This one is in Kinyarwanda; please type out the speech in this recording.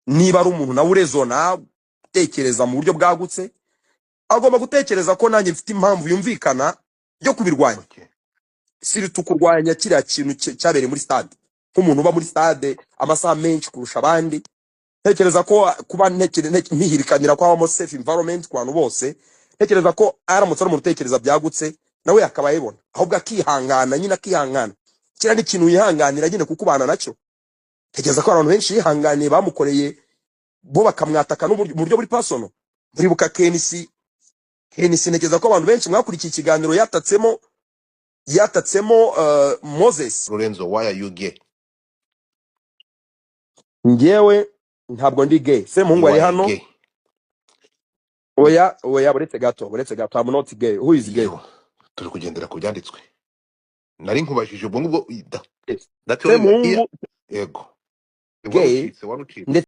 niba ari umuntu nawe urezona gutekereza mu buryo bwagutse, agomba gutekereza ko nanjye mfite impamvu yumvikana yo kubirwanya. Okay. Siri tukurwanya kiriya kintu cyabereye muri stade, nk'umuntu uba muri stade amasaha menshi kurusha abandi. Ntekereza ko kuba ntihirikanira ko habamo safe environment ku bantu bose, ntekereza ko aramutse ari umuntu utekereza byagutse nawe akaba yibona, ahubwo akihangana nyine akihangana. Kiriya ni ikintu yihanganira nyine kuko ubana nacyo. Ntekereza ko abantu benshi yihanganiye bamukoreye bo bakamwataka no mu buryo buri personal. Muribuka Kenisi ntekereza ko abantu benshi mwakurikiye ikiganiro yatatsemo Moses. Lorenzo, why are you gay? Ngewe ntabwo ndi gay. Se muhungu ari hano. Gay. Oya buretse gato. I'm not gay. Who is gay? Turi kugendera ku byanditswe. Nari nkubajije ubwo ngubwo Se muhungu yego. gay